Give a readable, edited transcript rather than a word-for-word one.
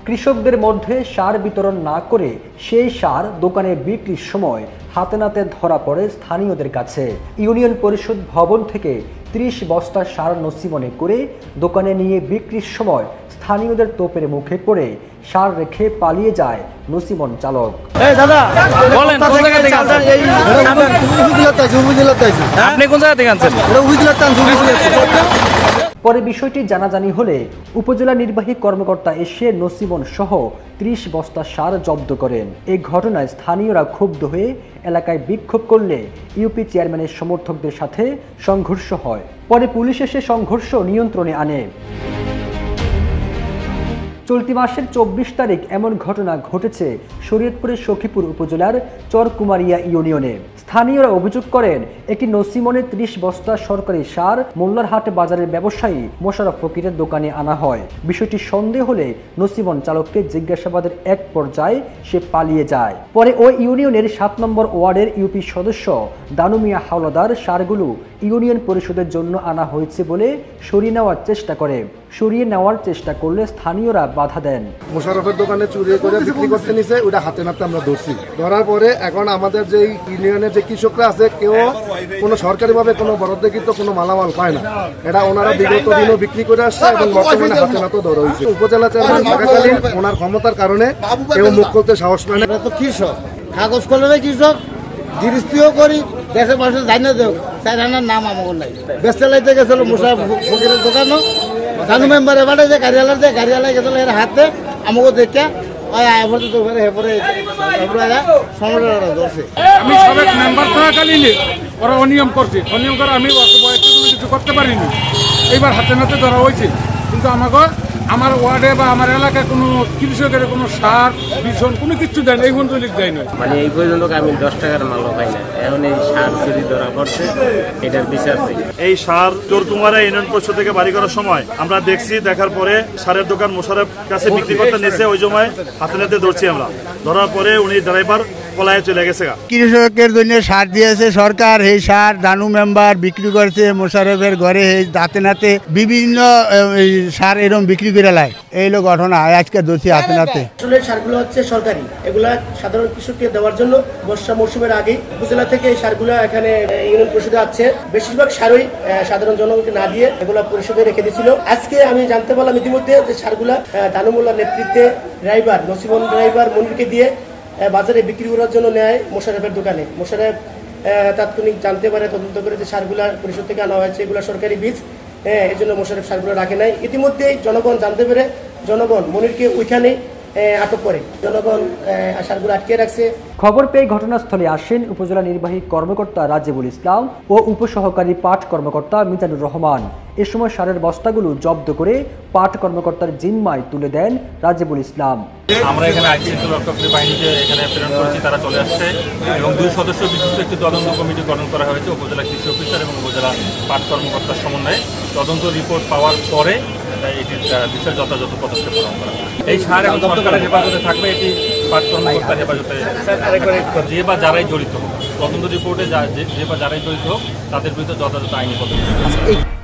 কৃষকদের মধ্যে সার বিতরণ না করে সেই সার দোকানে বিক্রির সময় হাতে নাতে ধরা পড়ে স্থানীয়দের কাছে। ইউনিয়ন পরিষদ ভবন থেকে ৩০ বস্তা সার নসিমনে করে দোকানে নিয়ে বিক্রির সময় স্থানীয়দের তোপের মুখে পড়ে সার রেখে পালিয়ে যায় নসিমন চালক। পরে বিষয়টি জানাজানি হলে উপজেলা নির্বাহী কর্মকর্তা এসে নসিমন সহ ৩০ বস্তা সার জব্দ করেন। এই ঘটনায় স্থানীয়রা ক্ষুব্ধ হয়ে এলাকায় বিক্ষোভ করলে ইউপি চেয়ারম্যানের সমর্থকদের সাথে সংঘর্ষ হয়। পরে পুলিশ এসে সংঘর্ষ নিয়ন্ত্রণে আনে। চলতি মাসের ২৪ তারিখ এমন ঘটনা ঘটেছে শরীয়তপুরের সখীপুর উপজেলার চরকুমারিয়া ইউনিয়নে। স্থানীয়রা অভিযোগ করেন একটি নসিমনে ৩০ বস্তা সরকারি সার মোল্লারহাট বাজারের ব্যবসায়ী মোশাররফ ফকিরের দোকানে আনা হয়। বিষয়টি সন্দেহ হলে নসিমন চালককে জিজ্ঞাসাবাদের এক পর্যায়ে সে পালিয়ে যায়। পরে ওই ইউনিয়নের ৭ নম্বর ওয়ার্ডের ইউপি সদস্য দানু মিয়া হাওলাদার সারগুলো ইউনিয়ন পরিষদের জন্য আনা হয়েছে বলে সরিয়ে নেওয়ার চেষ্টা করলে স্থানীয়রা বাধা দেন। মোশাররফের দোকানে চুরি করে বিক্রি করতে নিছে, ওটা হাতে নাতে আমরা ধরছি। ধরার পরে এখন আমাদের যে ইউনিয়নের যে কৃষকরা আছে কেউ কোনো সরকারিভাবে কোনো বরাদ্দকৃত কোনো মালামাল পায় না। এটা ওনারা বিগত দিনও বিক্রি করে আসছে এবং বর্তমানে হাতে নাতে ধরা হয়েছে। উপজেলা চেয়ারম্যান থাকাকালীন ওনার ক্ষমতার কারণে কেউ মুখ খুলতে সাহস পায় না। তো কৃষক কাগজ কলমে কৃষক গৃহস্থিও করি, দেশের মানুষ জানিয়ে দেব চাইরানার নাম আমার নাই। ব্যস্ত লাইতে গেছিল মোশাররফ ফকিরের দোকানও দানু মেম্বারে বাড়ে যে গাড়িওয়ালা গেছিল এর হাতে আমাকে দেখে আমি সাবেক মেম্বার থাকাকালীন ওরা অনিয়ম করছে, অনিয়ম করে আমি কিছু করতে পারিনি। এইবার হাতে নাতে ধরা হয়েছে, কিন্তু আমার ওয়ার্ডে বা আমার এলাকায় কোনো কৃষকের কোনো সার ভীষণ কোনো কিছু দেয় না, এই পর্যন্ত দেয় না। মানে এই পর্যন্ত আমি ১০ টাকার মালও পাই না। এখন এই সার চুরি ধরা পড়ছে, এটার বিচার চাই। এই সার চরকুমারা ইউনিয়ন পরিষদ থেকে বাড়ি করার সময় আমরা দেখছি, দেখার পরে সারের দোকান মোশাররফ কাছে বিক্রি করতে নিয়েছে, ওই সময় হাতে নাতে ধরছি আমরা। ধরার পরে উনি ড্রাইভার পলায়ে চলে গেছে। কৃষকের জন্য সার দিয়েছে সরকার, এই সার দানু মেম্বার বিক্রি করছে মোশাররফের ঘরে হাতে নাতে বিভিন্ন সার এরকম বিক্রি করে লাই। এই হলো ঘটনা, আজকে দোষী হাতে নাতে। আসলে সারগুলো হচ্ছে সরকারি, এগুলা সাধারণ কৃষককে দেওয়ার জন্য বর্ষা মৌসুমের আগে উপজেলা থেকে এই সারগুলো এখানে ইউনিয়ন পরিষদে আছে। বেশিরভাগ সারই সাধারণ জনগণকে না দিয়ে এগুলা পরিষদে রেখে দিয়েছিল। আজকে আমি জানতে পারলাম ইতিমধ্যে যে সারগুলা দানু মোল্লার নেতৃত্বে ড্রাইভার নসিমন ড্রাইভার মনিরকে দিয়ে বাজারে বিক্রি করার জন্য নেয় মোশাররফের দোকানে। মোশাররফ তাৎক্ষণিক জানতে পারে, তদন্ত করে যে সারগুলা পরিষদ থেকে আনা হয়েছে এগুলো সরকারি বীজ, এই জন্য মোশাররফ সারগুলো রাখে নাই। ইতিমধ্যেই জনগণ জানতে পেরে জনগণ মনিরকে ওইখানে আটক করে, জনগণ সারগুলো আটকে রাখছে। খবর পেয়ে ঘটনাস্থলে আসেন উপজেলা নির্বাহী কর্মকর্তা রাজিবুল ইসলাম ও উপসহকারী পাট কর্মকর্তা মিজানুর রহমান। এ সময় সারের বস্তাগুলো জব্দ করে পাট কর্মকর্তার জিম্মায় তুলে দেন রাজিবুল ইসলাম। আমরা এখানে আইনশৃঙ্খলা রক্ষাকারী বাহিনীকে এখানে প্রেরণ করেছি, তারা চলে আসছে এবং 2 সদস্য বিশিষ্ট একটি তদন্ত কমিটি গঠন করা হয়েছে উপজেলা কৃষি অফিসার এবং উপজেলা পাট কর্মকর্তার সমন্বয়ে। তদন্ত রিপোর্ট পাওয়ার পরে এটির বিষয়ে যথাযথ পদক্ষেপ গ্রহণ করা হবে। এই সার এবং সরকারের হেফাজতে থাকবে, এটি পাট কর্মকর্তার হেফাজতে যে বা যারাই জড়িত হোক, তদন্ত রিপোর্টে যে বা যারাই জড়িত হোক তাদের বিরুদ্ধে যথাযথ আইনি পদক্ষেপ।